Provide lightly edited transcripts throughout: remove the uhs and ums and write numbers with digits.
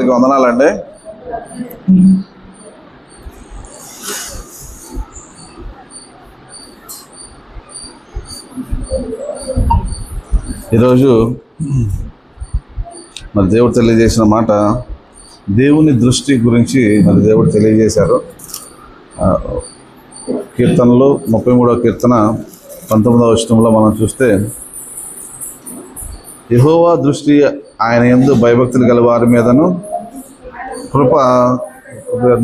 వందనాలండి. ఈరోజు మరి దేవుడు తెలియజేసిన మాట, దేవుని దృష్టి గురించి మరి దేవుడు తెలియజేశారు. కీర్తనలు 33వ కీర్తన 19వ వచనంలో మనం చూస్తే, యెహోవా దృష్టి ఆయన యందు భయభక్తులు గల వారి మీదను కృప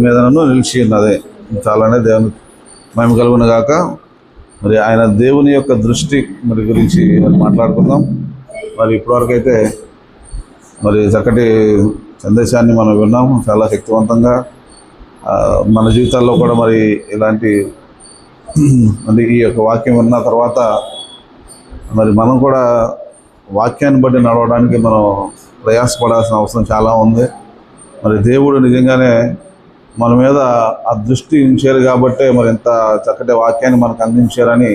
మీదను నిలిచి ఉన్నదే. చాలానే దేవుని మహిమ కలుగును గాక. మరి ఆయన దేవుని యొక్క దృష్టి మరి గురించి మరి మాట్లాడుకుందాం. మరి ఇప్పటివరకు అయితే మరి చక్కటి సందేశాన్ని మనం విన్నాము. చాలా శక్తివంతంగా మన జీవితాల్లో కూడా మరి ఇలాంటి మరి ఈ యొక్క వాక్యం విన్న తర్వాత మరి మనం కూడా వాక్యాన్ని బట్టి నడవడానికి మనం ప్రయాసపడాల్సిన అవసరం చాలా ఉంది. మరి దేవుడు నిజంగానే మన మీద ఆ దృష్టి ఉంచారు కాబట్టే మరి ఇంత చక్కటి వాక్యాన్ని మనకు అందించారని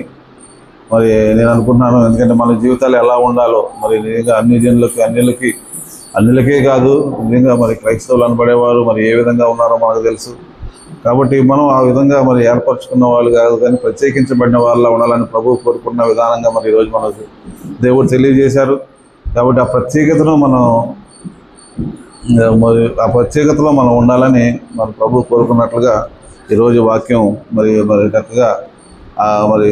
మరి నేను అనుకుంటున్నాను. ఎందుకంటే మన జీవితాలు ఎలా ఉండాలో మరి నిజంగా అన్ని జనులకి అన్నిలకే కాదు, నిజంగా మరి క్రైస్తవులు అనబడేవారు మరి ఏ విధంగా ఉన్నారో మనకు తెలుసు. కాబట్టి మనం ఆ విధంగా మరి ఏర్పరచుకున్న వాళ్ళు కాదు, కానీ ప్రత్యేకించబడిన వాళ్ళ ఉండాలని ప్రభువు కోరుకున్న విధానంగా మరి ఈరోజు మనకు దేవుడు తెలియజేశారు. కాబట్టి ఆ ప్రత్యేకతను మనం ఉండాలని మన ప్రభువు కోరుకున్నట్లుగా ఈరోజు వాక్యం మరి చక్కగా మరి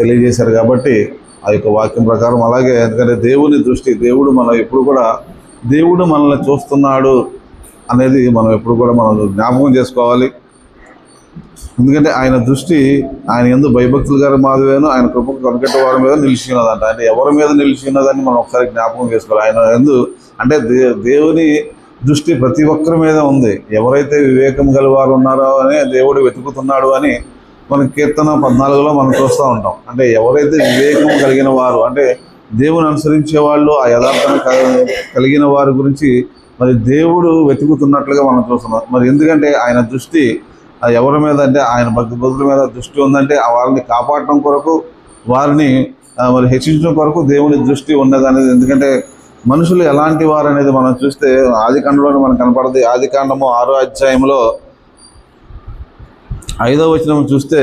తెలియజేశారు. కాబట్టి ఆ యొక్క వాక్యం ప్రకారం అలాగే, ఎందుకంటే దేవుని దృష్టి, దేవుడు మనల్ని చూస్తున్నాడు అనేది మనం ఎప్పుడు కూడా మనం జ్ఞాపకం చేసుకోవాలి. ఎందుకంటే ఆయన దృష్టి ఆయన యందు భయభక్తులు గారి మాధవేను ఆయన కృపకు కనికట్ట వారి మీద నిలిచి ఉన్నదంట. అంటే ఎవరి మీద నిలిచి ఉన్నదని మనం ఒకసారి జ్ఞాపకం చేసుకోవాలి. ఆయన యందు అంటే దేవుని దృష్టి ప్రతి ఒక్కరి మీద ఉంది. ఎవరైతే వివేకం గల వారు ఉన్నారో అని దేవుడు వెతుకుతున్నాడు అని మన కీర్తన 14లో మనం చూస్తూ ఉంటాం. అంటే ఎవరైతే వివేకం కలిగిన వారు, అంటే దేవుని అనుసరించే వాళ్ళు, ఆ యథార్థాన్ని కలిగిన వారి గురించి మరి దేవుడు వెతుకుతున్నట్లుగా మనం చూస్తున్నాం. మరి ఎందుకంటే ఆయన దృష్టి ఎవరి మీద అంటే ఆయన భక్తుల మీద దృష్టి ఉందంటే ఆ వారిని కాపాడటం కొరకు, వారిని మరి హెచ్చించడం కొరకు దేవుని దృష్టి ఉన్నది అనేది. ఎందుకంటే మనుషులు ఎలాంటి వారు అనేది మనం చూస్తే ఆదికాండంలోనే మనకు కనపడుతుంది. ఆదికాండము 6వ అధ్యాయంలో 5వ వచనం చూస్తే,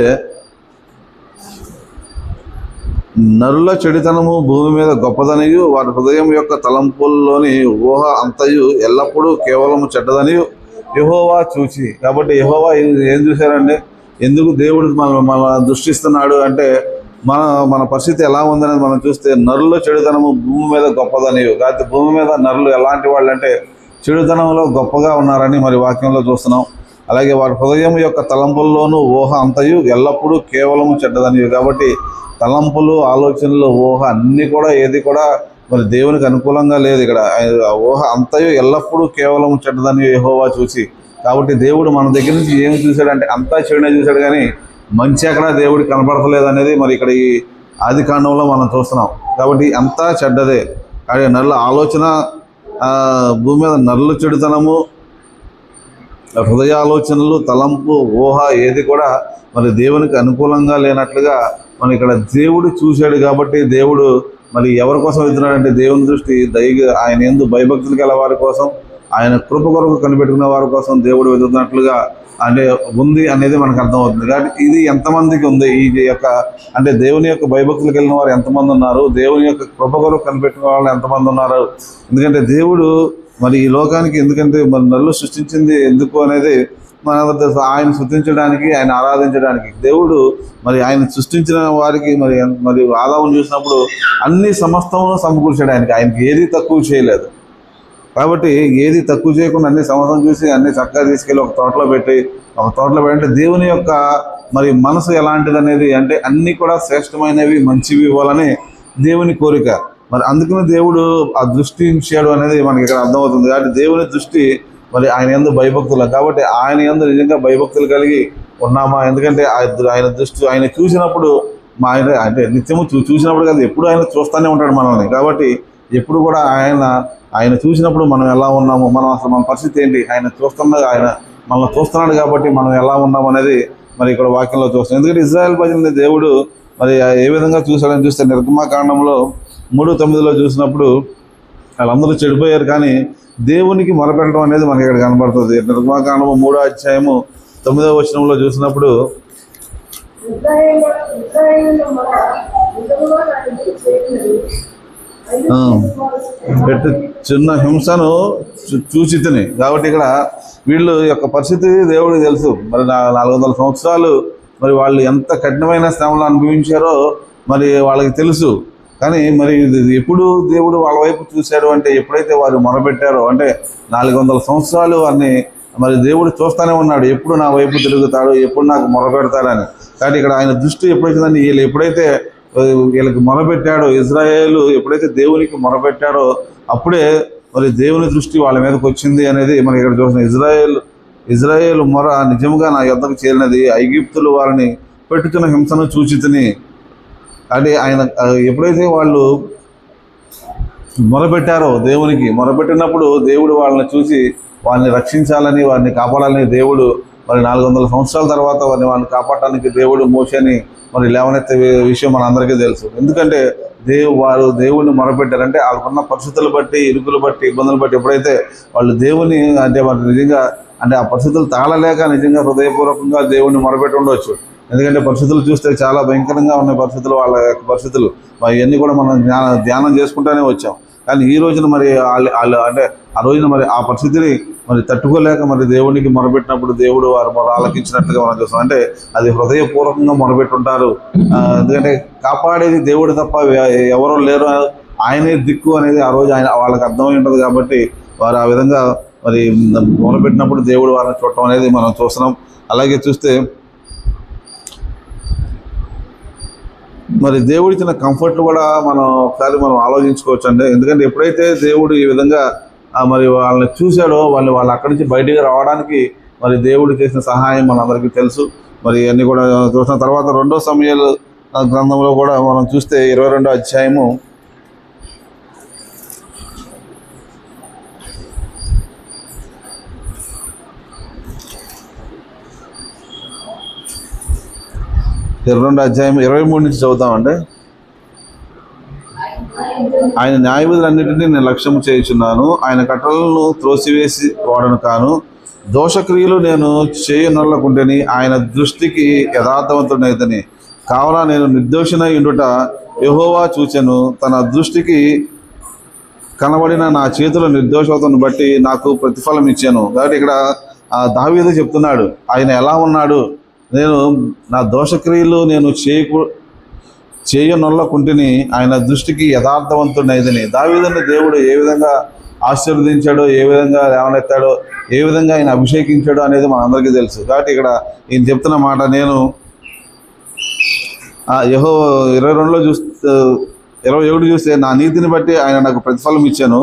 నరుల చెడుతనము భూమి మీద గొప్పదనియు వారి హృదయం యొక్క తలంపుల్లోని ఊహ అంతయు ఎల్లప్పుడూ కేవలము చెడ్డదనియు యెహోవా చూచి. కాబట్టి యెహోవా ఏం చూశారంటే, ఎందుకు దేవుడు మన దృష్టిస్తున్నాడు అంటే మన పరిస్థితి ఎలా ఉందనేది మనం చూస్తే, నరుల చెడుతనము భూమి మీద గొప్పదనియు. కాబట్టి భూమి మీద నరులు ఎలాంటి వాళ్ళు అంటే చెడుతనంలో గొప్పగా ఉన్నారని మరి వాక్యంలో చూస్తున్నాం. అలాగే వారి హృదయం యొక్క తలంపుల్లోనూ ఊహ అంతయు ఎల్లప్పుడూ కేవలము చెడ్డదనియు. కాబట్టి తలంపులు, ఆలోచనలు, ఊహ అన్నీ కూడా ఏది కూడా మరి దేవునికి అనుకూలంగా లేదు. ఇక్కడ ఊహ అంతయు ఎల్లప్పుడూ కేవలం చెడ్డదని యెహోవా చూసి. కాబట్టి దేవుడు మన దగ్గర నుంచి ఏమి చూశాడంటే అంతా చెడునే చూశాడు, కానీ మంచి ఎక్కడ దేవుడికి కనపడతలేదు అనేది మరి ఇక్కడ ఈ ఆదికాండంలో మనం చూస్తున్నాం. కాబట్టి అంతా చెడ్డదే. అదే నరుల ఆలోచన, భూమి మీద నరుల చెడుతనము, హృదయ ఆలోచనలు, తలంపు, ఊహ ఏది కూడా మరి దేవునికి అనుకూలంగా లేనట్లుగా మన ఇక్కడ దేవుడు చూశాడు. కాబట్టి దేవుడు మరి ఎవరి కోసం వెళ్తున్నాడంటే దేవుని దృష్టి ఆయన యందు భయభక్తులు గల వారి కోసం, ఆయన కృప కొరకు కనిపెట్టుకున్న వారి కోసం దేవుడు వెతుకుతున్నట్లుగా అంటే ఉంది అనేది మనకు అర్థమవుతుంది. కాబట్టి ఇది ఎంతమందికి ఉంది ఈ యొక్క అంటే దేవుని యొక్క భయభక్తులు కలిగిన వారు ఎంతమంది ఉన్నారు, దేవుని యొక్క కృప కొరకు కనిపెట్టుకున్న వాళ్ళు ఎంతమంది ఉన్నారు. ఎందుకంటే దేవుడు మరి ఈ లోకానికి ఎందుకంటే మరి నరులు సృష్టించింది ఎందుకు అనేది మన ఆయన స్తుతించడానికి, ఆయన ఆరాధించడానికి. దేవుడు మరి ఆయన సృష్టించిన వారికి మరి ఆదామును చూసినప్పుడు అన్ని సమస్తమును సమకూర్చాడు. ఆయనకి ఏది తక్కువ చేయలేదు. కాబట్టి ఏది తక్కువ చేయకుండా అన్ని సమస్తం చూసి అన్ని చక్కగా తీసుకెళ్ళి ఒక తోటలో పెట్టి దేవుని యొక్క మరి మనసు ఎలాంటిది అనేది, అంటే అన్నీ కూడా శ్రేష్టమైనవి, మంచివి ఇవ్వాలని దేవుని కోరిక. మరి అందుకని దేవుడు ఆ దృష్టి ఇచ్చాడు అనేది మనకి ఇక్కడ అర్థమవుతుంది. కాబట్టి దేవుని దృష్టి మరి ఆయన యందు భయభక్తులు. కాబట్టి ఆయన యందు నిజంగా భయభక్తులు కలిగి ఉన్నామా? ఎందుకంటే ఆయన దృష్టి ఆయన చూసినప్పుడు ఆయన అంటే నిత్యము చూసినప్పుడు కాదు, ఎప్పుడు ఆయన చూస్తూనే ఉంటాడు మనల్ని. కాబట్టి ఎప్పుడు కూడా ఆయన చూసినప్పుడు మనం ఎలా ఉన్నాము, అసలు మన పరిస్థితి ఏంటి, ఆయన మనల్ని చూస్తున్నాడు. కాబట్టి మనం ఎలా ఉన్నాము అనేది మరి ఇక్కడ వాక్యంలో చూస్తాం. ఎందుకంటే ఇజ్రాయెల్ ప్రజల్ని దేవుడు మరి ఏ విధంగా చూశాడని చూస్తే నిర్గమాకాండంలో 3:9 చూసినప్పుడు, వాళ్ళందరూ చెడిపోయారు. కానీ దేవునికి మొరపెట్టడం అనేది మనకి ఇక్కడ కనబడుతుంది. నిర్గమకాండము 3వ అధ్యాయము 9వ వచనంలో చూసినప్పుడు చిన్న హింసను చూసి తిని, కాబట్టి ఇక్కడ వీళ్ళు యొక్క పరిస్థితి దేవుడికి తెలుసు. మరి 400 సంవత్సరాలు మరి వాళ్ళు ఎంత కఠినమైన శ్రమలు అనుభవించారో మరి వాళ్ళకి తెలుసు. కానీ మరి ఎప్పుడు దేవుడు వాళ్ళ వైపు చూశాడు అంటే ఎప్పుడైతే వారు మొరపెట్టారో, అంటే 400 సంవత్సరాలు వారిని మరి దేవుడు చూస్తూనే ఉన్నాడు, ఎప్పుడు నా వైపు తిరుగుతాడు, ఎప్పుడు నాకు మొరపెడతాడని. కాబట్టి ఇక్కడ ఆయన దృష్టి ఎప్పుడైతుందని ఎప్పుడైతే వీళ్ళకి మొరపెట్టాడో, ఇజ్రాయేలు ఎప్పుడైతే దేవునికి మొరపెట్టాడో అప్పుడే మరి దేవుని దృష్టి వాళ్ళ మీదకి వచ్చింది అనేది మనకి ఇక్కడ చూస్తున్నాం. ఇజ్రాయేలు మొర నిజంగా నా యొద్దకు చేరినది, ఐగుప్తులు వారిని పెట్టుతున్న హింసను చూచితిని. అంటే ఆయన ఎప్పుడైతే వాళ్ళు మొరపెట్టారో దేవునికి, మొరపెట్టినప్పుడు దేవుడు వాళ్ళని చూసి వారిని రక్షించాలని, వారిని కాపాడాలని దేవుడు మరి 400 సంవత్సరాల తర్వాత వారిని కాపాడటానికి దేవుడు మోషేని మరి లేవనెత్తే విషయం మనందరికీ తెలుసు. ఎందుకంటే వారు దేవుడిని మొరపెట్టారంటే వాళ్ళకున్న పరిస్థితులు బట్టి, ఇరుకులు బట్టి, ఇబ్బందులు బట్టి ఎప్పుడైతే వాళ్ళు దేవుని అంటే మరి నిజంగా అంటే ఆ పరిస్థితులు తాళలేక నిజంగా హృదయపూర్వకంగా దేవుడిని మొరపెట్టి ఉండవచ్చు. ఎందుకంటే పరిస్థితులు చూస్తే చాలా భయంకరంగా ఉన్నాయి పరిస్థితులు, వాళ్ళ యొక్క పరిస్థితులు ఇవన్నీ కూడా మనం ధ్యానం చేసుకుంటూనే వచ్చాం. కానీ ఈ రోజున మరి వాళ్ళు అంటే ఆ రోజున మరి ఆ పరిస్థితిని మరి తట్టుకోలేక మరి దేవునికి మొరపెట్టినప్పుడు దేవుడు వారు మొర ఆలకించినట్లుగా మనం చూస్తాం. అంటే అది హృదయపూర్వకంగా మొరపెట్టుంటారు. ఎందుకంటే కాపాడేది దేవుడు తప్ప ఎవరో లేరు, ఆయనే దిక్కు అనేది ఆ రోజు వాళ్ళకి అర్థమై ఉంటుంది. కాబట్టి వారు ఆ విధంగా మరి మొరపెట్టినప్పుడు దేవుడు వారిని చూడటం అనేది మనం చూస్తున్నాం. అలాగే చూస్తే మరి దేవుడిచ్చిన కంఫర్ట్లు కూడా మనం ఒకసారి మనం ఆలోచించుకోవచ్చు అండి. ఎందుకంటే ఎప్పుడైతే దేవుడు ఈ విధంగా మరి వాళ్ళని చూశాడో వాళ్ళు అక్కడి నుంచి బయటికి రావడానికి మరి దేవుడు చేసిన సహాయం మనందరికీ తెలుసు. మరి అన్నీ కూడా చూసిన తర్వాత 2వ సమూయేలు గ్రంథంలో కూడా మనం చూస్తే 22వ అధ్యాయము 22వ అధ్యాయం 23 నుంచి చదువుతామండి. ఆయన న్యాయవిధులన్నిటినీ నేను లక్ష్యము చేయుచున్నాను, ఆయన కట్టడలను త్రోసివేసి వాడను కాను, దోషక్రియలు నేను చేయనొల్లకుంటేని ఆయన దృష్టికి యథార్థవంతుడైతని, కావున నేను నిర్దోషినై ఉండుట యెహోవా చూచెను, తన దృష్టికి కనబడిన నా చేతుల నిర్దోషతను బట్టి నాకు ప్రతిఫలం ఇచ్చాను. కాబట్టి ఇక్కడ దావీదు చెప్తున్నాడు ఆయన ఎలా ఉన్నాడు, నేను నా దోషక్రియలు నేను చేయనొల్లకుంటిని, ఆయన దృష్టికి యథార్థవంతుడైదని. దావీదుని దేవుడు ఏ విధంగా ఆశీర్వదించాడో, ఏ విధంగా లేవనెత్తాడో, ఏ విధంగా ఆయన అభిషేకించాడో అనేది మనందరికీ తెలుసు. కాబట్టి ఇక్కడ ఈయన చెప్తున్న మాట, నేను యెహోవా 22లో 27 చూస్తే నా నీతిని బట్టి ఆయన నాకు ప్రతిఫలం ఇచ్చాను,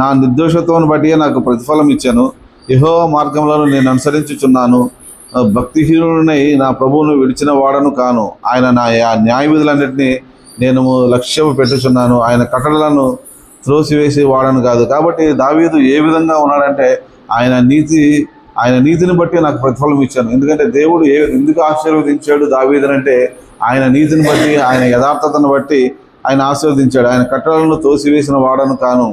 నా నిర్దోషత్వాన్ని బట్టి నాకు ప్రతిఫలం ఇచ్చాను, యెహోవా మార్గంలో నేను అనుసరించుచున్నాను, భక్తిహీనుడినై నా ప్రభువును విడిచిన వాడను కాను, ఆయన నా న్యాయ విధులన్నింటినీ నేను లక్ష్యము పెట్టుచున్నాను, ఆయన కట్టడలను త్రోసివేసి వాడను కాదు. కాబట్టి దావీదు ఏ విధంగా ఉన్నాడంటే ఆయన నీతిని బట్టి నాకు ప్రతిఫలం ఇచ్చాను. ఎందుకంటే దేవుడు ఎందుకు ఆశీర్వదించాడు దావీదునంటే ఆయన నీతిని బట్టి, ఆయన యథార్థతను బట్టి ఆయన ఆశీర్వదించాడు. ఆయన కట్టడలను తోసివేసిన వాడను కాను.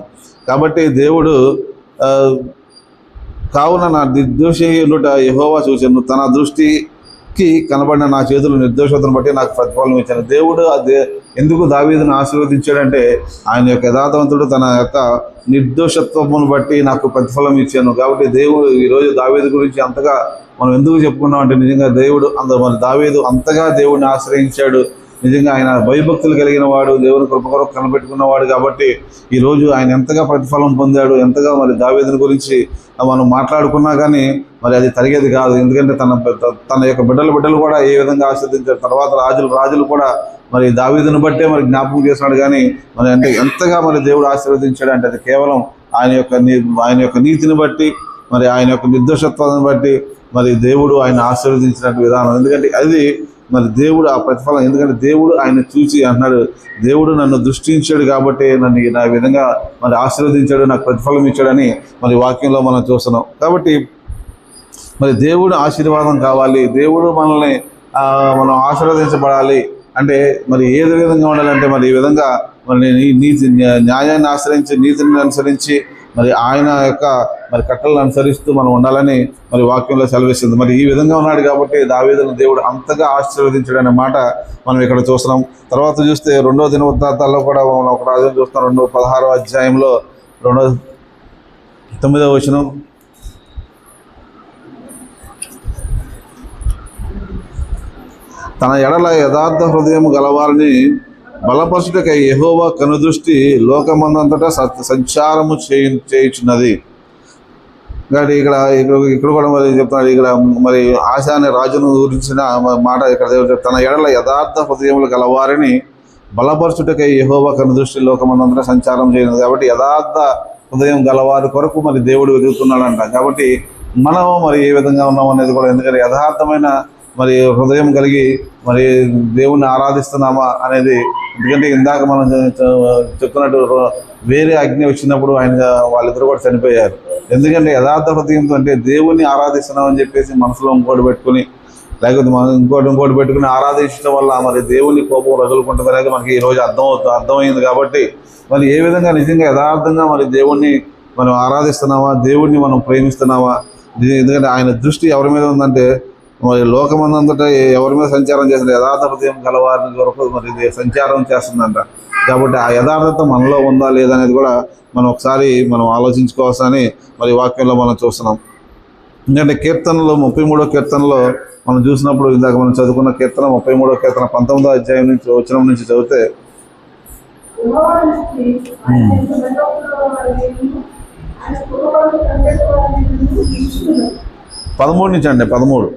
కాబట్టి దేవుడు కావున నా నిర్దోషి ఉండుట యెహోవా చూచెను, తన దృష్టికి కనబడిన నా చేతుల నిర్దోషతను బట్టి నాకు ప్రతిఫలం ఇచ్చాను. దేవుడు ఎందుకు దావీదును ఆశీర్వదించాడంటే ఆయన యొక్క యథార్థవంతుడు తన యొక్క నిర్దోషత్వమును బట్టి నాకు ప్రతిఫలం ఇచ్చాను. కాబట్టి దేవుడు ఈరోజు దావీదు గురించి అంతగా మనం ఎందుకు చెప్పుకున్నాం అంటే నిజంగా దేవుడు మరి దావీదు అంతగా దేవుడిని ఆశ్రయించాడు. నిజంగా ఆయన భయభక్తులు కలిగిన వాడు, దేవుని కృప కొరకు కనిపెట్టుకున్నవాడు. కాబట్టి ఈరోజు ఆయన ఎంతగా ప్రతిఫలం పొందాడు, ఎంతగా మరి దావీదుని గురించి మనం మాట్లాడుకున్నా కానీ మరి అది తరిగేది కాదు. ఎందుకంటే తన యొక్క బిడ్డలు కూడా ఏ విధంగా ఆశీర్వదించారు, తర్వాత రాజులు కూడా మరి దావీదుని బట్టే మరి జ్ఞాపకం చేస్తున్నాడు. కానీ మరి అంటే ఎంతగా మరి దేవుడు ఆశీర్వదించాడు అంటే అది కేవలం ఆయన యొక్క నీతిని బట్టి, మరి ఆయన యొక్క నిర్దోషత్వాన్ని బట్టి మరి దేవుడు ఆయన ఆశీర్వదించినట్టు విధానం. ఎందుకంటే అది మరి దేవుడు ఆ ప్రతిఫలం, ఎందుకంటే దేవుడు ఆయన చూసి అన్నాడు, దేవుడు నన్ను దృష్టించాడు కాబట్టి నన్ను నా విధంగా మరి ఆశీర్వదించాడు, నాకు ప్రతిఫలం ఇచ్చాడని మరి వాక్యంలో మనం చూస్తున్నాం. కాబట్టి మరి దేవుడు ఆశీర్వాదం కావాలి, దేవుడు మనం ఆశీర్వదించబడాలి అంటే మరి ఏ విధంగా ఉండాలంటే మరి ఈ విధంగా మరి నీతి న్యాయాన్ని ఆశ్రయించి నీతిని అనుసరించి మరి ఆయన యొక్క మరి కట్టలను అనుసరిస్తూ మనం ఉండాలని మరి వాక్యంలో సెలవిస్తుంది. మరి ఈ విధంగా ఉన్నాడు కాబట్టి దావీదును దేవుడు అంతగా ఆశీర్వదించాడు అనే మాట మనం ఇక్కడ చూస్తున్నాం. తర్వాత చూస్తే 2వ దినవృత్తాంతాల్లో కూడా మనం ఒక రాజు చూస్తాం. 16వ అధ్యాయంలో 9వ వచనం, తన ఎడల యథార్థ హృదయం గలవారిని బలపరచుటకై యెహోవా కనుదృష్టి లోకమందంతటా సంచారము చేయుచున్నది. కాబట్టి ఇక్కడ కూడా మరి చెప్తున్నాడు. ఇక్కడ మరి ఆశా అనే రాజును గురించిన మాట ఇక్కడ తన ఎడల యథార్థ హృదయములు గలవారిని బలపరచుటకై యెహోవా కనుదృష్టి లోకమందంతటా సంచారం చేయనున్నది. కాబట్టి యథార్థ హృదయం గలవారి కొరకు మరి దేవుడు వెతుకుతున్నాడంట. కాబట్టి మనం మరి ఏ విధంగా ఉన్నాం అనేది కూడా, ఎందుకంటే యథార్థమైన మరి హృదయం కలిగి మరి దేవుణ్ణి ఆరాధిస్తున్నామా అనేది. ఎందుకంటే ఇందాక మనం చెప్తున్నట్టు వేరే అగ్ని వచ్చినప్పుడు వాళ్ళిద్దరు కూడా చనిపోయారు. ఎందుకంటే యథార్థ హృదయంతో అంటే దేవుణ్ణి ఆరాధిస్తున్నామని చెప్పేసి మనసులో ఇంకోటి పెట్టుకుని, లేకపోతే మనం ఇంకోటి పెట్టుకుని ఆరాధించడం వల్ల మరి దేవుని కోపం రగులుకుంటుంది అనేది మనకి ఈరోజు అర్థమైంది. కాబట్టి మరి ఏ విధంగా నిజంగా యథార్థంగా మరి దేవుణ్ణి మనం ఆరాధిస్తున్నామా, దేవుణ్ణి మనం ప్రేమిస్తున్నామా. ఎందుకంటే ఆయన దృష్టి ఎవరి మీద ఉందంటే మరి లోకమందంతటా ఎవరి మీద సంచారం చేస్తుంది, యథార్థ హృదయం గలవారి వరకు మరి సంచారం చేస్తుందంట. కాబట్టి ఆ యథార్థత మనలో ఉందా లేదా అనేది కూడా మనం ఒకసారి మనం ఆలోచించుకోవాల్సని మరి వాక్యంలో మనం చూస్తున్నాం. ఎందుకంటే కీర్తనలో 33వ కీర్తనలో మనం చూసినప్పుడు, ఇందాక మనం చదువుకున్న కీర్తన 33వ కీర్తన 19వ అధ్యాయం నుంచి వచనం నుంచి చదివితే, 13 నుంచి అండి 13.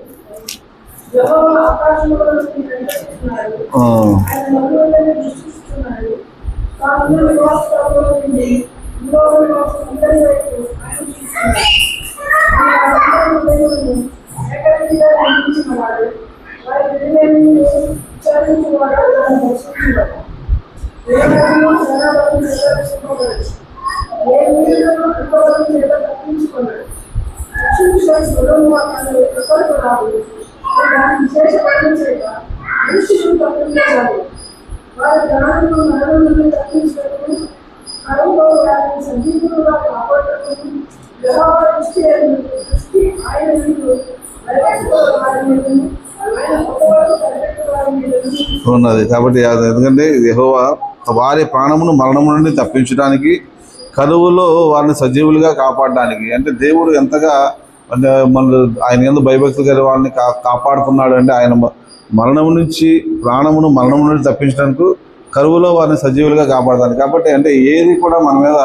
ఉన్నది. కాబట్టి ఎందుకంటే యెహోవా వారి ప్రాణమును మరణము నుండి తప్పించడానికి, కరువులో వారిని సజీవులుగా కాపాడడానికి. అంటే దేవుడు ఎంతగా అంటే ఆయన ఎందుకు భయభక్తులు గారి వారిని కాపాడుతున్నాడు అంటే, ఆయన మరణము నుండి తప్పించడానికి, కరువులో వారిని సజీవులుగా కాపాడతాను. కాబట్టి అంటే ఏది కూడా మన మీద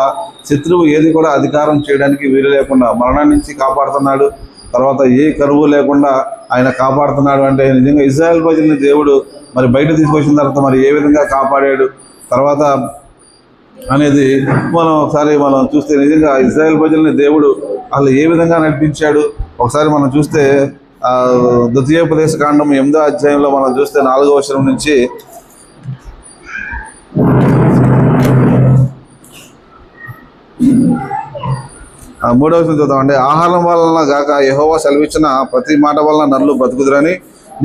శత్రువు ఏది కూడా అధికారం చేయడానికి వీలు లేకుండా మరణం నుంచి కాపాడుతున్నాడు. తర్వాత ఏ కరువు లేకుండా ఆయన కాపాడుతున్నాడు. అంటే నిజంగా ఇశ్రాయేలు ప్రజల్ని దేవుడు మరి బయట తీసుకొచ్చిన తర్వాత మరి ఏ విధంగా కాపాడాడు తర్వాత అనేది మనం ఒకసారి చూస్తే, నిజంగా ఇశ్రాయేలు ప్రజల్ని దేవుడు అసలు ఏ విధంగా నడిపించాడు ఒకసారి మనం చూస్తే, ద్వితీయోపదేశ కాండం 8వ అధ్యాయంలో మనం చూస్తే 4వ వచనం నుంచి 3వ వచనం చూద్దామండి. ఆహారం వలన గాక యెహోవా సెలవిచ్చిన ప్రతి మాట వలన నరులు బ్రతుకుదురని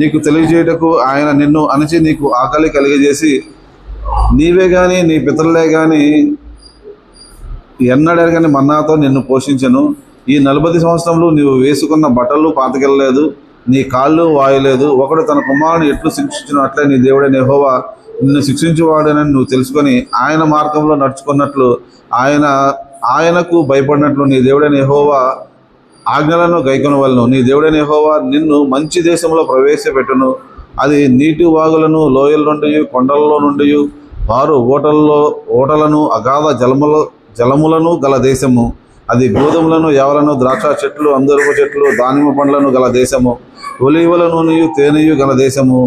నీకు తెలియజేయటకు ఆయన నిన్ను అణచి నీకు ఆకలి కలిగజేసి, నీవే గాని నీ పితరులే గాని ఎన్నడెరగని మన్నాతో నిన్ను పోషించను. ఈ 40 సంవత్సరంలో నీవు వేసుకున్న బట్టలు పాతకెళ్ళలేదు, నీ కాళ్ళు వాయలేదు. ఒకడు తన కుమారుని ఎట్లు శిక్షించిన అట్లే నీ దేవుడైన యెహోవా నిన్ను శిక్షించువాడనని నువ్వు తెలుసుకొని ఆయన మార్గంలో నడుచుకున్నట్లు, ఆయనకు భయపడినట్లు నీ దేవుడైన యెహోవా ఆజ్ఞలను గైకొనవలను. నీ దేవుడైన యెహోవా నిన్ను మంచి దేశంలో ప్రవేశపెట్టును. అది నీటి వాగులను, లోయల నుండి, కొండలలో నుండి, పారు ఓటలను, అగాధ జలములను గల దేశము. అది గోధుమలను, యావలను, ద్రాక్ష చెట్లు, అంజూరపు చెట్లు, దానిమ్మ పండ్లను గల దేశము. ఒలీవలను తేనెయు గల దేశము.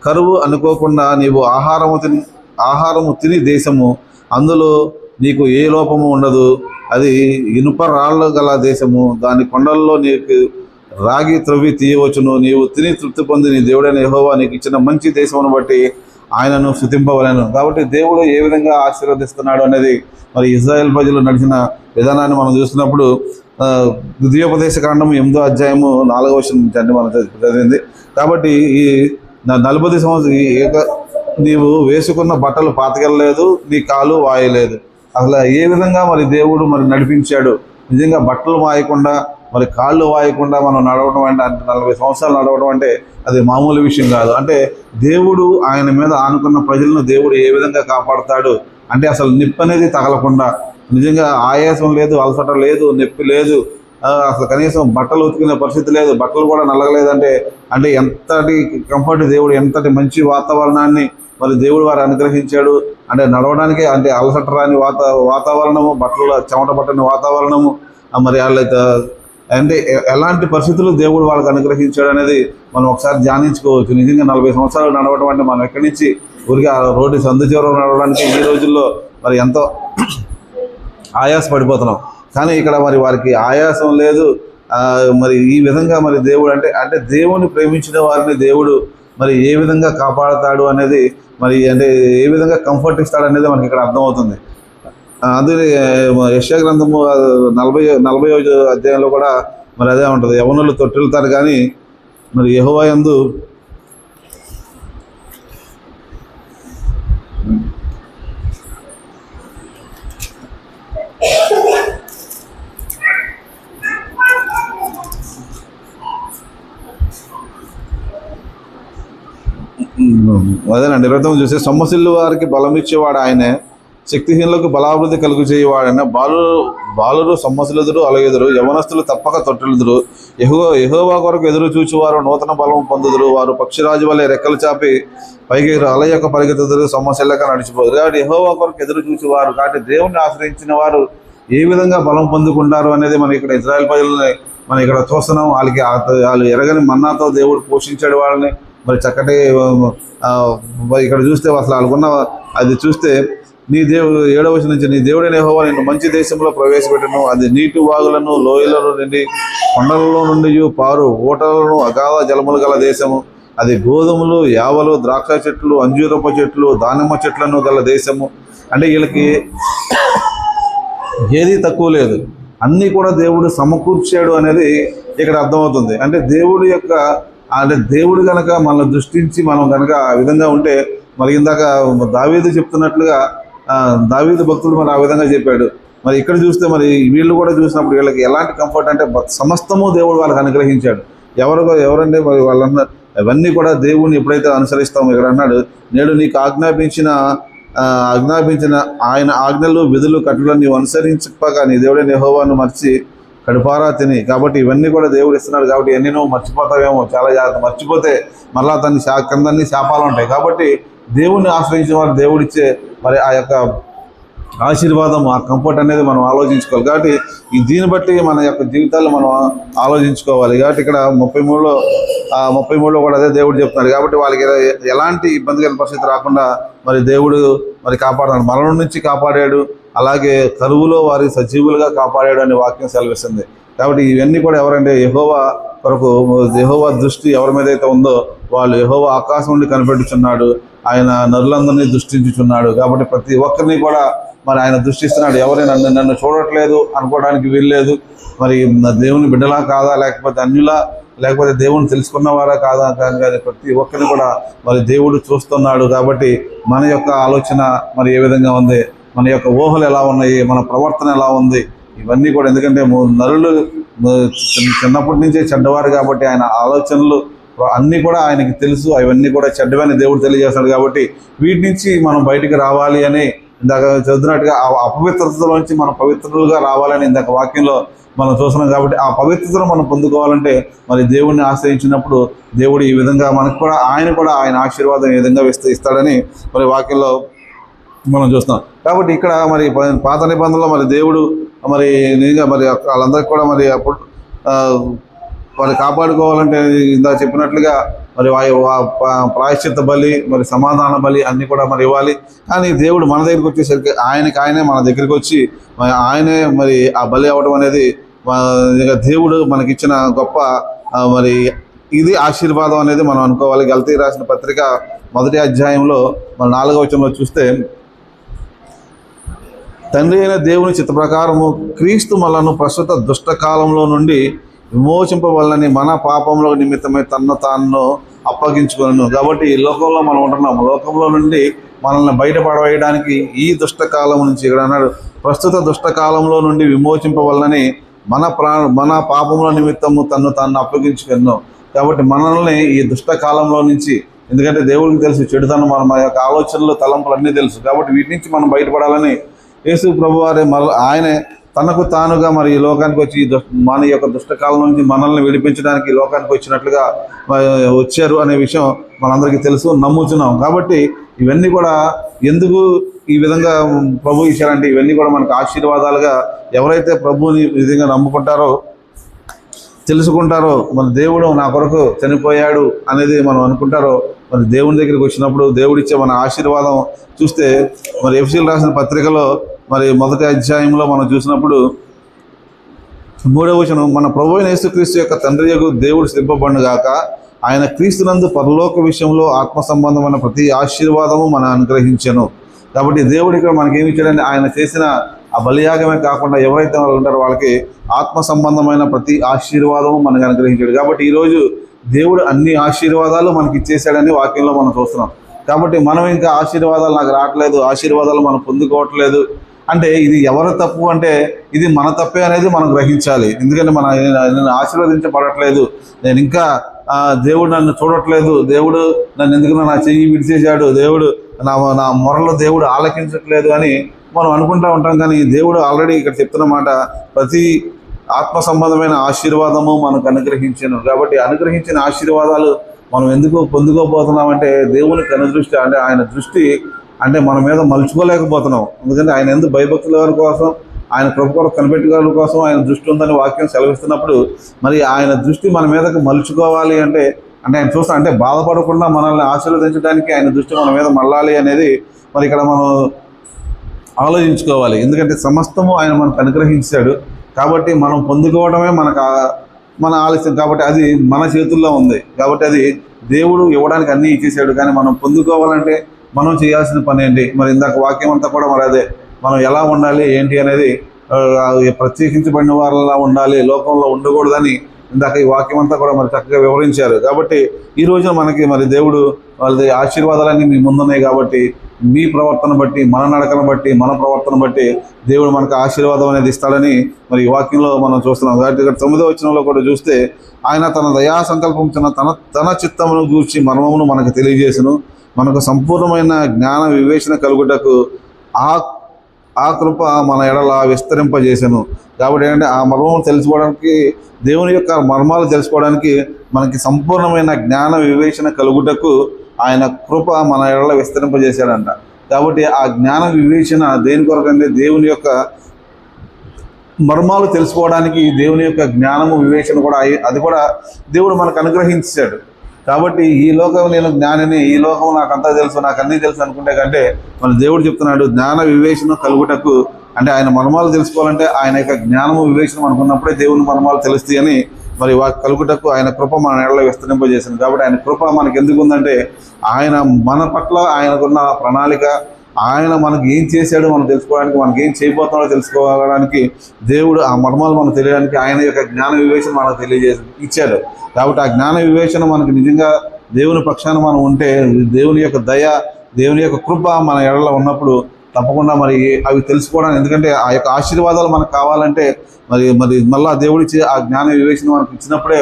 కరువు అనుకోకుండా నీవు ఆహారము తిని దేశము. అందులో నీకు ఏ లోపము ఉండదు. అది ఇనుప రాళ్ళు గల దేశము. దాని కొండల్లో నీకు రాగి త్రవ్వి తీయవచ్చును. నీవు తిని తృప్తి పొంది నీ దేవుడైన యెహోవా నీకు ఇచ్చిన మంచి దేశమును బట్టి ఆయనను స్తుతింపవలెను. కాబట్టి దేవుడు ఏ విధంగా ఆశీర్వదిస్తున్నాడు అనేది మరి ఇశ్రాయేల్ ప్రజలు నడిచిన విధానాన్ని మనం చూస్తున్నప్పుడు, ద్వితీయోపదేశ కాండం 8వ అధ్యాయము 4వ వచనం నుంచి అంటే మనం చదివింది. కాబట్టి ఈ 40 సంవత్సరం నీవు వేసుకున్న బట్టలు పాతకెళ్ళలేదు, నీ కాలు వాయలేదు. అసలు ఏ విధంగా మరి దేవుడు మరి నడిపించాడు? నిజంగా బట్టలు వాయకుండా మరి కాళ్ళు వాయకుండా మనం నడవడం అంటే 40 సంవత్సరాలు నడవడం అంటే అది మామూలు విషయం కాదు. అంటే దేవుడు ఆయన మీద ఆనుకున్న ప్రజలను దేవుడు ఏ విధంగా కాపాడుతాడు అంటే అసలు నిప్పు అనేది తగలకుండా, నిజంగా ఆయాసం లేదు, అలసట లేదు, నొప్పి లేదు, అసలు కనీసం బట్టలు ఉతుకునే పరిస్థితి లేదు, బట్టలు కూడా నలగలేదంటే అంటే ఎంతటి కంఫర్ట్ దేవుడు, ఎంతటి మంచి వాతావరణాన్ని మరి దేవుడు వారు అనుగ్రహించాడు. అంటే నడవడానికి అంటే అలసట రాని వాతావరణము, బట్టలు చెమట పట్టని వాతావరణము, మరి వాళ్ళైతే అంటే ఎలాంటి పరిస్థితులు దేవుడు వాళ్ళకి అనుగ్రహించాడు అనేది మనం ఒకసారి ధ్యానించుకోవచ్చు. నిజంగా 40 సంవత్సరాలు నడవడం అంటే మనం ఎక్కడి నుంచి ఊరికి ఆ రోడ్డు సందు చివర నడవడానికి ఈ రోజుల్లో మరి ఎంతో ఆయాస పడిపోతున్నాం. కానీ ఇక్కడ మరి వారికి ఆయాసం లేదు. మరి ఈ విధంగా మరి దేవుడు అంటే దేవుని ప్రేమించిన వారిని దేవుడు మరి ఏ విధంగా కాపాడుతాడు అనేది, మరి అంటే ఏ విధంగా కంఫర్ట్ ఇస్తాడు అనేది మనకి ఇక్కడ అర్థమవుతుంది. అందుకే యెషయా గ్రంథము 40వ అధ్యాయంలో కూడా మరి అదే ఉంటుంది. యవ్వనులు తొట్టిల్తారు కానీ మరి యెహోవా యందు అదేనండి 29 చూస్తే సొమ్మసిల్లు వారికి బలం ఇచ్చేవాడు ఆయనే, శక్తిహీనులకు బలాభివృద్ధి కలుగు చేయవాడైనా. బాలురు సొమ్మసిల్లుదురు అలగెదురు, యవనస్తులు తప్పక తొట్టిల్లుదురు. యెహోవా కొరకు ఎదురు చూచువారు నూతన బలం పొందుదురు. వారు పక్షిరాజు వలె రెక్కలు చాపి పైకి అలయక పరిగెత్తుదురు, సొమ్మసిల్లక నడిచిపోదురు. కాబట్టి యెహోవా కొరకు ఎదురు చూచేవారు కాబట్టి దేవుణ్ణి ఆశ్రయించిన వారు ఏ విధంగా బలం పొందుకుంటారు అనేది మనం ఇక్కడ ఇజ్రాయెల్ ప్రజలని మనం ఇక్కడ చూస్తున్నాం. వాళ్ళు ఎరగని మన్నాతో దేవుడు పోషించాడు వాళ్ళని. మరి చక్కటి ఇక్కడ చూస్తే అసలు వాళ్ళకున్న అది చూస్తే నీ దేవుడు 7వ వచనం నుంచి నీ దేవుడైన యెహోవా నిన్ను మంచి దేశంలో ప్రవేశపెట్టను. అది నీటి వాగులను లోయలను నుండి కొండలలో నుండి పారు ఊటలను అగాధ జలములు గల దేశము. అది గోధుమలు, యావలు, ద్రాక్ష చెట్లు, అంజూరపు చెట్లు, దానిమ్మ చెట్లను గల దేశము. అంటే వీళ్ళకి ఏది తక్కువ లేదు, అన్నీ కూడా దేవుడు సమకూర్చాడు అనేది ఇక్కడ అర్థమవుతుంది. అంటే దేవుడు కనుక మనల్ని దృష్టించి మనం కనుక ఆ విధంగా ఉంటే మరి ఇందాక దావీదు చెప్తున్నట్లుగా దావీదు భక్తుడు మరి ఆ విధంగా చెప్పాడు. మరి ఇక్కడ చూస్తే మరి వీళ్ళు కూడా చూసినప్పుడు వీళ్ళకి ఎలాంటి కంఫర్ట్ అంటే సమస్తము దేవుడు వాళ్ళకి అనుగ్రహించాడు. ఎవరంటే మరి వాళ్ళన్న అవన్నీ కూడా దేవుడిని ఎప్పుడైతే అనుసరిస్తామో ఇక్కడ అన్నాడు, నేడు నీకు ఆజ్ఞాపించిన ఆయన ఆజ్ఞలు విధులు కట్టులను నీవు అనుసరించక నీ దేవుడైన యెహోవాను మర్చి కడుపారా తిని. కాబట్టి ఇవన్నీ కూడా దేవుడు ఇస్తున్నాడు కాబట్టి ఇవన్నీ నువ్వు మర్చిపోతావేమో, చాలా జాగ్రత్త. మర్చిపోతే మళ్ళా కిందన్నీ శాపాలు ఉంటాయి. కాబట్టి దేవుణ్ణి ఆశ్రయించిన వారు దేవుడిచ్చే మరి ఆ యొక్క ఆశీర్వాదం, ఆ కంఫర్ట్ అనేది మనం ఆలోచించుకోవాలి. కాబట్టి దీన్ని బట్టి మన యొక్క జీవితాల్లో మనం ఆలోచించుకోవాలి. కాబట్టి ఇక్కడ 33లో కూడా అదే దేవుడు చెప్తున్నాడు. కాబట్టి వాళ్ళకి ఎలాంటి ఇబ్బందికర పరిస్థితి రాకుండా మరి దేవుడు మరి కాపాడాడు, మరణం నుంచి కాపాడాడు, అలాగే కరువులో వారి సజీవులుగా కాపాడాడు అనే వాక్యం సెలవిస్తుంది. కాబట్టి ఇవన్నీ కూడా ఎవరంటే యెహోవా కొరకు, యెహోవా దృష్టి ఎవరి మీద అయితే ఉందో వాళ్ళు యెహోవా ఆకాశం నుండి కనిపెట్టుచున్నాడు, ఆయన నరులందరినీ దృష్టించుచున్నాడు. కాబట్టి ప్రతి ఒక్కరిని కూడా మరి ఆయన దృష్టిస్తున్నాడు. ఎవరైనా నన్ను చూడట్లేదు అనుకోవడానికి వీల్లేదు. మరి దేవుని బిడ్డలా కాదా, లేకపోతే అన్యులా, లేకపోతే దేవుని తెలుసుకున్నవారా కాదా కానీ ప్రతి ఒక్కరిని కూడా మరి దేవుడు చూస్తున్నాడు. కాబట్టి మన యొక్క ఆలోచన మరి ఏ విధంగా ఉంది, మన యొక్క ఊహలు ఎలా ఉన్నాయి, మన ప్రవర్తన ఎలా ఉంది, ఇవన్నీ కూడా ఎందుకంటే నరులు చిన్నప్పటి నుంచే చెడ్డవారు కాబట్టి ఆయన ఆలోచనలు అన్నీ కూడా ఆయనకి తెలుసు. అవన్నీ కూడా చెడ్డవని దేవుడు తెలియజేస్తాడు. కాబట్టి వీటి నుంచి మనం బయటికి రావాలి అని ఇందాక చదువుతున్నట్టుగా ఆ అపవిత్రతలోంచి మనం పవిత్రులుగా రావాలని ఇందాక వాక్యంలో మనం చూస్తున్నాం. కాబట్టి ఆ పవిత్రతను మనం పొందుకోవాలంటే మరి దేవుడిని ఆశ్రయించినప్పుడు దేవుడు ఈ విధంగా మనకు కూడా ఆయన ఆశీర్వాదం ఈ విధంగా ఇస్తాడని మరి వాక్యంలో మనం చూస్తున్నాం. కాబట్టి ఇక్కడ మరి పాత నిబంధనలో మరి దేవుడు మరి నిజంగా మరి వాళ్ళందరికీ కూడా మరి అప్పుడు మరి కాపాడుకోవాలంటే ఇందాక చెప్పినట్లుగా మరి ప్రాయశ్చిత్త బలి, మరి సమాధాన బలి అన్నీ కూడా మరి ఇవ్వాలి. కానీ దేవుడు మన దగ్గరికి వచ్చేసరికి ఆయనే మన దగ్గరికి వచ్చి ఆయనే మరి ఆ బలి అవ్వడం అనేది దేవుడు మనకిచ్చిన గొప్ప మరి ఇది ఆశీర్వాదం అనేది మనం అనుకోవాలి. గల్తీ రాసిన పత్రిక 1వ అధ్యాయంలో మన 4వ వచనంలో చూస్తే, తండ్రి అయిన దేవుని చిత్త ప్రకారము క్రీస్తు మనలను ప్రస్తుత దుష్టకాలంలో నుండి విమోచింపవలనని మన పాపంలో నిమిత్తమై తన్ను తాను అప్పగించుకొనును. కాబట్టి ఈ లోకంలో మనం ఉంటున్నాము. లోకంలో నుండి మనల్ని బయటపడవేయడానికి ఈ దుష్టకాలం నుంచి ఇక్కడ అన్నాడు, ప్రస్తుత దుష్టకాలంలో నుండి విమోచింపవలనని మన పాపముల నిమిత్తము తను అప్పగించుకొనును. కాబట్టి మనల్ని ఈ దుష్టకాలంలో నుంచి, ఎందుకంటే దేవుడికి తెలుసు చెడుతనం, మన యొక్క ఆలోచనలు తలంపులు అన్నీ తెలుసు. కాబట్టి వీటి నుంచి మనం బయటపడాలని యేసు ప్రభు వారే ఆయనే తనకు తానుగా మరి ఈ లోకానికి వచ్చి మన యొక్క దుష్టకాలం నుంచి మనల్ని విడిపించడానికి ఈ లోకానికి వచ్చినట్లుగా వచ్చారు అనే విషయం మనందరికీ తెలుసు, నమ్ముతున్నాం. కాబట్టి ఇవన్నీ కూడా ఎందుకు ఈ విధంగా ప్రభు ఇచ్చారంటే, ఇవన్నీ కూడా మనకు ఆశీర్వాదాలుగా, ఎవరైతే ప్రభువుని ఈ విధంగా నమ్ముకుంటారో, తెలుసుకుంటారో, మన దేవుడు నా కొరకు చనిపోయాడు అనేది మనం అనుకుంటారో, మరి దేవుని దగ్గరికి వచ్చినప్పుడు దేవుడిచ్చే మన ఆశీర్వాదం చూస్తే, మరి ఎఫెసీయులకు రాసిన పత్రికలో మరి 1వ అధ్యాయంలో మనం చూసినప్పుడు 3వ వచనం, మన ప్రభువైన యేసుక్రీస్తు యొక్క తండ్రి యొక్క దేవుడు స్థింపబడును గాక, ఆయన క్రీస్తునందు పరలోక విషయంలో ఆత్మ సంబంధమైన ప్రతి ఆశీర్వాదము మనం అనుగ్రహించెను. కాబట్టి దేవుడు ఇక్కడ మనకేమి ఇచ్చాడంటే, ఆయన చేసిన ఆ బలియాగమే కాకుండా ఎవరైతే వాళ్ళు ఉంటారో వాళ్ళకి ఆత్మ సంబంధమైన ప్రతి ఆశీర్వాదము మనకు అనుగ్రహించాడు. కాబట్టి ఈరోజు దేవుడు అన్ని ఆశీర్వాదాలు మనకి ఇచ్చేసాడని వాక్యంలో మనం చూస్తున్నాం. కాబట్టి మనం ఇంకా ఆశీర్వాదాలు నాకు రావట్లేదు, ఆశీర్వాదాలు మనం పొందుకోవట్లేదు అంటే ఇది ఎవరి తప్పు అంటే ఇది మన తప్పే అనేది మనం గ్రహించాలి. ఎందుకంటే నేను ఆశీర్వదించబడట్లేదు, నేను ఇంకా దేవుడు నన్ను చూడట్లేదు, దేవుడు నన్ను ఎందుకు నా చెయ్యి విడిచేశాడు, దేవుడు నా మొరలో దేవుడు ఆలకించట్లేదు అని మనం అనుకుంటూ ఉంటాం. కానీ దేవుడు ఆల్రెడీ ఇక్కడ చెప్తున్న మాట, ప్రతి ఆత్మ సంబంధమైన ఆశీర్వాదము మనకు అనుగ్రహించాను. కాబట్టి అనుగ్రహించిన ఆశీర్వాదాలు మనం ఎందుకు పొందుకోబోతున్నామంటే, దేవుని కనుదృష్టి అంటే ఆయన దృష్టి అంటే మన మీద మలుచుకోలేకపోతున్నాం. ఎందుకంటే ఆయన ఎందుకు భయభక్తుల వారి కోసం, ఆయన కృప కొరకు కనిపెట్టుకోవడం కోసం ఆయన దృష్టి ఉందని వాక్యం సెలవిస్తున్నప్పుడు, మరి ఆయన దృష్టి మన మీదకి మలుచుకోవాలి అంటే ఆయన చూస్తాం అంటే బాధపడకుండా మనల్ని ఆశీర్వదించడానికి ఆయన దృష్టి మన మీద మళ్ళాలి అనేది మరి ఇక్కడ మనం ఆలోచించుకోవాలి. ఎందుకంటే సమస్తము ఆయన మనకు అనుగ్రహించాడు. కాబట్టి మనం పొందుకోవడమే మన ఆలస్యం. కాబట్టి అది మన చేతుల్లో ఉంది. కాబట్టి అది దేవుడు ఇవ్వడానికి అన్నీ ఇచ్చేసాడు. కానీ మనం పొందుకోవాలంటే మనం చేయాల్సిన పని ఏంటి? మరి ఇందాక వాక్యం అంతా కూడా మరి అదే, మనం ఎలా ఉండాలి ఏంటి అనేది, ప్రత్యేకించబడిన వారిలా ఉండాలి, లోకంలో ఉండకూడదని ఇందాక ఈ వాక్యం అంతా కూడా మరి చక్కగా వివరించారు. కాబట్టి ఈ రోజున మనకి మరి దేవుడు వాళ్ళది ఆశీర్వాదాలన్నీ మీ ముందున్నాయి. కాబట్టి మీ ప్రవర్తన బట్టి, మన నడకను బట్టి, మన ప్రవర్తన బట్టి దేవుడు మనకు ఆశీర్వాదం అనేది ఇస్తాడని మరి ఈ వాక్యంలో మనం చూస్తున్నాం. కాబట్టి ఇక్కడ 9వ వచనంలో కూడా చూస్తే, ఆయన తన దయా సంకల్పం తన చిత్తమును గూర్చి మర్మమును మనకు తెలియజేసును, మనకు సంపూర్ణమైన జ్ఞాన వివేచన కలుగుటకు ఆ కృప మన ఎడల విస్తరింపజేసాను. కాబట్టి ఏంటంటే ఆ మర్మము తెలుసుకోవడానికి, దేవుని యొక్క మర్మాలు తెలుసుకోవడానికి మనకి సంపూర్ణమైన జ్ఞాన వివేచన కలుగుటకు ఆయన కృప మన ఎడల విస్తరింపజేశాడంట. కాబట్టి ఆ జ్ఞాన వివేచన దేని కొరకంటే, దేవుని యొక్క మర్మాలు తెలుసుకోవడానికి దేవుని యొక్క జ్ఞానము వివేచన కూడా అది కూడా దేవుడు మనకు అనుగ్రహించాడు. కాబట్టి ఈ లోకం నేను జ్ఞానిని, ఈ లోకం నాకు అంతా తెలుసు, నాకు అన్నీ తెలుసు అనుకుంటే కంటే మన దేవుడు చెప్తున్నాడు జ్ఞాన వివేచన కలుగుటకు, అంటే ఆయన మర్మాలు తెలుసుకోవాలంటే ఆయన యొక్క జ్ఞానము వివేచన మనకున్నప్పుడే దేవుని మర్మాలు తెలుస్తాయి అని మరి కలుగుటకు ఆయన కృప మన ఎడల విస్తరింపజేసింది. కాబట్టి ఆయన కృప మనకు ఎందుకు ఉందంటే, ఆయన మన పట్ల ఆయనకున్న ప్రణాళిక, ఆయన మనకి ఏం చేశాడో మనం తెలుసుకోవడానికి, మనకి ఏం చేయబోతున్నాడో తెలుసుకోవడానికి, దేవుడు ఆ మర్మాలు మనకు తెలియడానికి ఆయన యొక్క జ్ఞాన వివేచన మనకు ఇచ్చాడు. కాబట్టి ఆ జ్ఞాన వివేచన మనకు నిజంగా దేవుని పక్షాన మనం ఉంటే, దేవుని యొక్క దయ, దేవుని యొక్క కృప మన ఎడల ఉన్నప్పుడు తప్పకుండా మరి అవి తెలుసుకోవడానికి, ఎందుకంటే ఆ యొక్క ఆశీర్వాదాలు మనకు కావాలంటే మరి మళ్ళా దేవుడిచ్చి ఆ జ్ఞాన వివేచన మనకు ఇచ్చినప్పుడే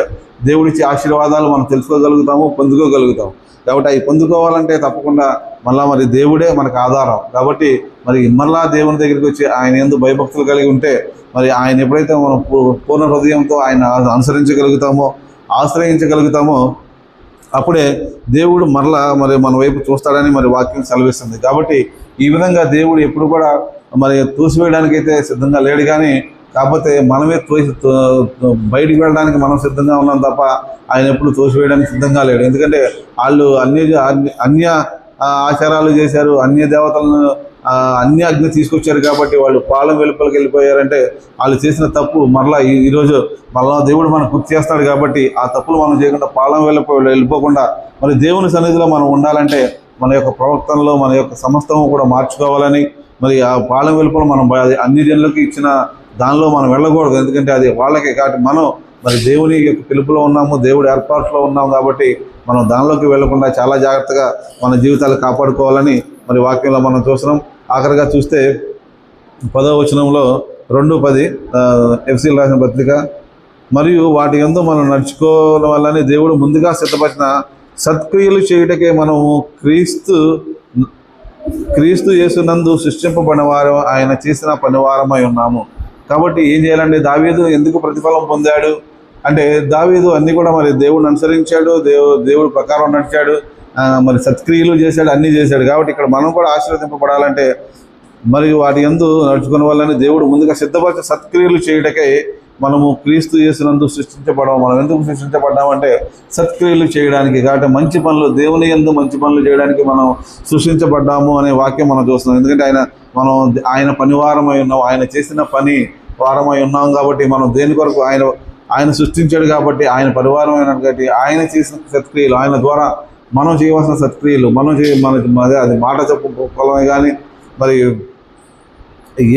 దేవుడిచ్చి ఆశీర్వాదాలు మనం తెలుసుకోగలుగుతాము, పొందుకోగలుగుతాము. కాబట్టి అవి పొందుకోవాలంటే తప్పకుండా మళ్ళా మరి దేవుడే మనకు ఆధారం. కాబట్టి మరి మళ్ళా దేవుని దగ్గరికి వచ్చి ఆయన యందు భయభక్తులు కలిగి ఉంటే, మరి ఆయన ఎప్పుడైతే మనం పూర్ణ హృదయంతో ఆయన అనుసరించగలుగుతామో, ఆశ్రయించగలుగుతామో, అప్పుడే దేవుడు మరలా మరి మన వైపు చూస్తాడని మరి వాక్యం సెలవిస్తుంది. కాబట్టి ఈ విధంగా దేవుడు ఎప్పుడు కూడా మరి తోసివేయడానికైతే సిద్ధంగా లేడు. కానీ కాకపోతే మనమే బయటికి వెళ్ళడానికి మనం సిద్ధంగా ఉన్నాం తప్ప ఆయన ఎప్పుడు తోసివేయడానికి సిద్ధంగా లేడు. ఎందుకంటే వాళ్ళు అన్య ఆచారాలు చేశారు, అన్య దేవతలను అన్య అగ్ని తీసుకొచ్చారు. కాబట్టి వాళ్ళు పాలెం వెలుపలికి వెళ్ళిపోయారంటే వాళ్ళు చేసిన తప్పు మరలా ఈరోజు మళ్ళా దేవుడు మనకు గుర్తు చేస్తాడు. కాబట్టి ఆ తప్పులు మనం చేయకుండా పాలెం వెళ్ళిపోకుండా మరి దేవుని సన్నిధిలో మనం ఉండాలంటే మన యొక్క ప్రవర్తనలో మన యొక్క సమస్తము కూడా మార్చుకోవాలని, మరి ఆ పాలెం వెలుపల మనం అన్ని జనులకు ఇచ్చిన దానిలో మనం వెళ్ళకూడదు. ఎందుకంటే అది వాళ్ళకే. కాబట్టి మనం మరి దేవుని యొక్క పిలుపులో ఉన్నాము, దేవుడి ఏర్పాటులో ఉన్నాము కాబట్టి మనం దానిలోకి వెళ్లకుండా చాలా జాగ్రత్తగా మన జీవితాలు కాపాడుకోవాలని మరి వాక్యంలో మనం చూస్తున్నాం. ఆఖరిగా చూస్తే 10వ వచనంలో 2:10 ఎఫ్ఎసీయులకు రాసిన పత్రిక, మరియు వాటి యందు మనం నడుచుకోవడం వల్లనే దేవుడు ముందుగా సిద్ధపరిచిన సత్క్రియలు చేయుటకే మనము క్రీస్తు యేసునందు సృష్టింపబడిన వారు ఆయన చేసిన పనివారమై ఉన్నాము. కాబట్టి ఏం చేయాలంటే దావీదు ఎందుకు ప్రతిఫలం పొందాడు అంటే దావీదు అన్ని కూడా మరి దేవుడిని అనుసరించాడు, దేవుడి ప్రకారం నడిచాడు, మరి సత్క్రియలు చేశాడు, అన్నీ చేశాడు. కాబట్టి ఇక్కడ మనం కూడా ఆశీర్వదింపబడాలంటే మరియు వాటి యందు నడుచుకునే వాళ్ళని దేవుడు ముందుగా సిద్ధపరిచే సత్క్రియలు చేయటకే మనము క్రీస్తు యేసునందు సృష్టించబడము. మనం ఎందుకు సృష్టించబడ్డామంటే సత్క్రియలు చేయడానికి. కాబట్టి మంచి పనులు, దేవుని యందు మంచి పనులు చేయడానికి మనం సృష్టించబడ్డాము అనే వాక్యం మనం చూస్తున్నాం. ఎందుకంటే ఆయన పనివారమై ఉన్నాం, ఆయన చేసిన పని వారమై ఉన్నాం. కాబట్టి మనం దేని కొరకు ఆయన సృష్టించాడు కాబట్టి ఆయన పరివారమైన కాబట్టి ఆయన చేసిన సత్క్రియలు, ఆయన ద్వారా మనం చేయవలసిన సత్క్రియలు అది మాట చెప్పుకోవడమే కానీ మరి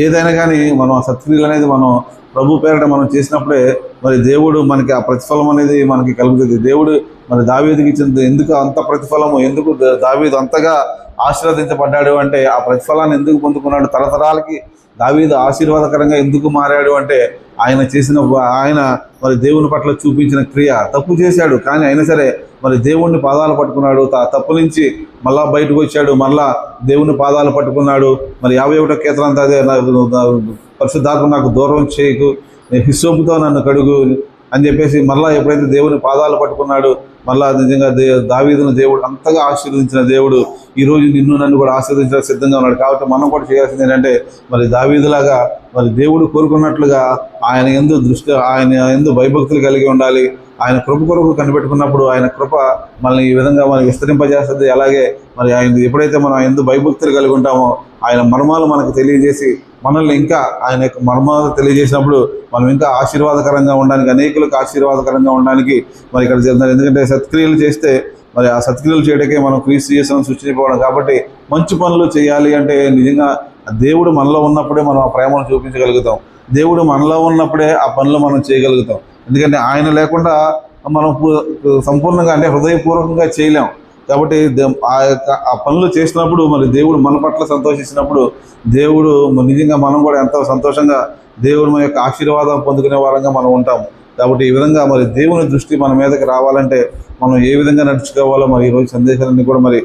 ఏదైనా కానీ మనం ఆ సత్క్రియలు అనేది మనం ప్రభు పేరిట మనం చేసినప్పుడే మరి దేవుడు మనకి ఆ ప్రతిఫలం అనేది మనకి కలుగుతుంది. దేవుడు మరి దావీదుకి ఇచ్చిన ఎందుకు అంత ప్రతిఫలము, ఎందుకు దావీదు అంతగా ఆశీర్వదించబడ్డాడు అంటే ఆ ప్రతిఫలాన్ని ఎందుకు పొందుకున్నాడు, తరతరాలకి దావీదు ఆశీర్వాదకరంగా ఎందుకు మారాడు అంటే ఆయన మరి దేవుని పట్ల చూపించిన క్రియ. తప్పు చేశాడు కానీ అయినా సరే మరి దేవుణ్ణి పాదాలు పట్టుకున్నాడు, తప్పు నుంచి మళ్ళా బయటకు వచ్చాడు, మళ్ళా దేవుని పాదాలు పట్టుకున్నాడు. మరి 51వ కీర్తన అదే, పరిశుద్ధాత్మ నాకు దూరం చేయకు, హిస్సోపుతో నన్ను కడుగు అని చెప్పేసి మళ్ళీ ఎప్పుడైతే దేవుని పాదాలు పట్టుకున్నాడు, మళ్ళా నిజంగా దావీదును దేవుడు అంతగా ఆశీర్వదించిన దేవుడు ఈరోజు నిన్ను నన్ను కూడా ఆశీర్వదించడానికి సిద్ధంగా ఉన్నాడు. కాబట్టి మనం కూడా చేయాల్సింది ఏంటంటే మరి దావీదులాగా మరి దేవుడు కోరుకున్నట్లుగా ఆయన యందు భయభక్తులు కలిగి ఉండాలి. ఆయన కృప కొరకు కనిపెట్టుకున్నప్పుడు ఆయన కృప మనల్ని ఈ విధంగా మనకి విస్తరింపజేస్తుంది. అలాగే మరి ఆయన ఎప్పుడైతే మనం ఆయన భయభక్తులు కలిగి ఉంటామో ఆయన మర్మాలు మనకు తెలియజేసి మనల్ని ఇంకా ఆయన యొక్క మర్మాలు తెలియజేసినప్పుడు మనం ఇంకా ఆశీర్వాదకరంగా ఉండడానికి, అనేకులకు ఆశీర్వాదకరంగా ఉండడానికి మరి ఇక్కడ చెప్తున్నారు. ఎందుకంటే సత్క్రియలు చేస్తే మరి ఆ సత్క్రియలు చేయడానికే మనం క్రీస్తు యేసును సృష్టించబడడం. కాబట్టి మంచి పనులు చేయాలి అంటే నిజంగా దేవుడు మనలో ఉన్నప్పుడే మనం ఆ ప్రేమను చూపించగలుగుతాం. దేవుడు మనలో ఉన్నప్పుడే ఆ పనులు మనం చేయగలుగుతాం. ఎందుకంటే ఆయన లేకుండా మనం సంపూర్ణంగా అంటే హృదయపూర్వకంగా చేయలేం. కాబట్టి ఆ పనులు చేసినప్పుడు మరి దేవుడు మన పట్ల సంతోషించినప్పుడు దేవుడు నిజంగా మనం కూడా ఎంతో సంతోషంగా దేవుడు మన యొక్క ఆశీర్వాదం పొందుకునే వారంగా మనం ఉంటాము. కాబట్టి ఈ విధంగా మరి దేవుని దృష్టి మన మీదకి రావాలంటే మనం ఏ విధంగా నడుచుకోవాలో మరి ఈరోజు సందేశాలన్నీ కూడా మరి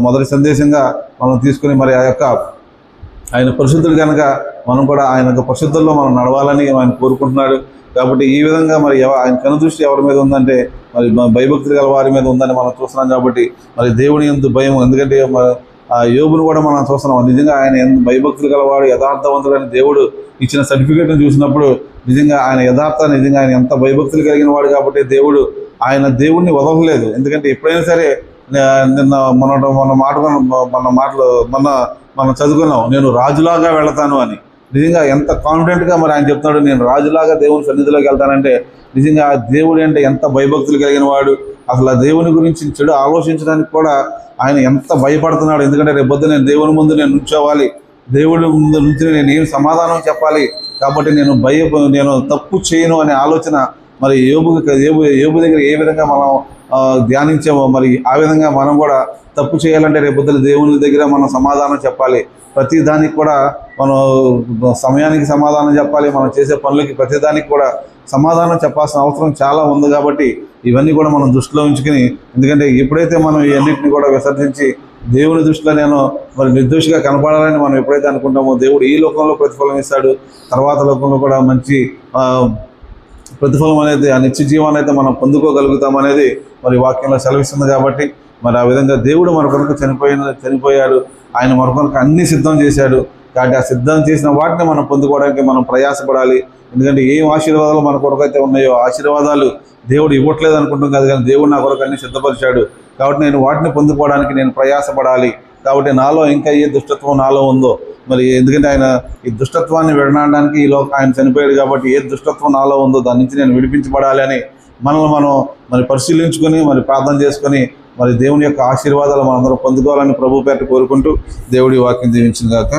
మొదటి సందేశంగా మనం తీసుకుని మరి ఆయన పరిశుద్ధుడు కనుక మనం కూడా ఆయన యొక్క పరిశుద్ధుల్లో మనం నడవాలని ఆయన కోరుకుంటున్నాడు. కాబట్టి ఈ విధంగా మరి ఆయన కనుదృష్టి ఎవరి మీద ఉందంటే మరి భయభక్తులు గల వారి మీద ఉందని మనం చూస్తున్నాం. కాబట్టి మరి దేవుని యందు భయం, ఎందుకంటే ఆ యోబును కూడా మనం చూస్తున్నాం. నిజంగా ఆయన భయభక్తులు గలవాడు, యథార్థవంతుడని దేవుడు ఇచ్చిన సర్టిఫికేట్ని చూసినప్పుడు నిజంగా ఆయన నిజంగా ఆయన ఎంత భయభక్తులు కలిగిన వాడు. కాబట్టి దేవుడిని వదలలేదు. ఎందుకంటే ఎప్పుడైనా సరే మనం చదువుకున్నాం, నేను రాజులాగా వెళతాను అని. నిజంగా ఎంత కాన్ఫిడెంట్గా మరి ఆయన చెప్తున్నాడు, నేను రాజులాగా దేవుని సన్నిధిలోకి వెళ్తానంటే నిజంగా దేవుడు అంటే ఎంత భయభక్తులు కలిగిన వాడు. అసలు ఆ దేవుని గురించి చెడు ఆలోచించడానికి కూడా ఆయన ఎంత భయపడుతున్నాడు. ఎందుకంటే రేపొద్దు నేను దేవుని ముందు నేను నుంచోవాలి, దేవుడి ముందు నుంచి నేను ఏం సమాధానం చెప్పాలి, కాబట్టి నేను తప్పు చేయను అనే ఆలోచన మరి యోబు దగ్గర ఏ విధంగా మనం ధ్యానించామో మరి ఆ విధంగా మనం కూడా తప్పు చేయాలంటే రేపొద్దున దేవుని దగ్గర మనం సమాధానం చెప్పాలి. ప్రతి దానికి కూడా మనం సమయానికి సమాధానం చెప్పాలి. మనం చేసే పనులకి ప్రతిదానికి కూడా సమాధానం చెప్పాల్సిన అవసరం చాలా ఉంది. కాబట్టి ఇవన్నీ కూడా మనం దృష్టిలో ఉంచుకుని, ఎందుకంటే ఎప్పుడైతే మనం ఈ అన్నింటినీ కూడా విసర్జించి దేవుని దృష్టిలో నేను మరి నిర్దోషిగా కనపడాలని మనం ఎప్పుడైతే అనుకుంటామో దేవుడు ఈ లోకంలో ప్రతిఫలం ఇస్తాడు, తర్వాత లోకంలో కూడా మంచి ప్రతిఫలం అనేది, ఆ నిత్య జీవాన్ని అయితే మనం పొందుకోగలుగుతాం అనేది మరి వాక్యంలో సెలవిస్తుంది. కాబట్టి మరి ఆ విధంగా దేవుడు మన కొరకు చనిపోయాడు, ఆయన మన కొరకు అన్ని సిద్ధం చేశాడు. కాబట్టి ఆ సిద్ధం చేసిన వాటిని మనం పొందుకోవడానికి మనం ప్రయాసపడాలి. ఎందుకంటే ఏం ఆశీర్వాదాలు మన కొరకు అయితే ఉన్నాయో ఆశీర్వాదాలు దేవుడు ఇవ్వట్లేదు అనుకుంటాం కాదు, కానీ దేవుడు నా కొరకు అన్ని సిద్ధపరిచాడు. కాబట్టి నేను వాటిని పొందుకోవడానికి నేను ప్రయాసపడాలి. కాబట్టి నాలో ఇంకా ఏ దుష్టత్వం నాలో ఉందో మరి, ఎందుకంటే ఆయన ఈ దుష్టత్వాన్ని విడనాడడానికి ఆయన చనిపోయాడు. కాబట్టి ఏ దుష్టత్వం నాలో ఉందో దాని నుంచి నేను విడిపించబడాలి అని మనల్ని మనం మరి పరిశీలించుకొని మరి ప్రార్థన చేసుకొని మరి దేవుని యొక్క ఆశీర్వాదాలు మనందరం పొందుకోవాలని ప్రభు పేరిట కోరుకుంటూ దేవుడి వాక్యం దీవించిన గాక.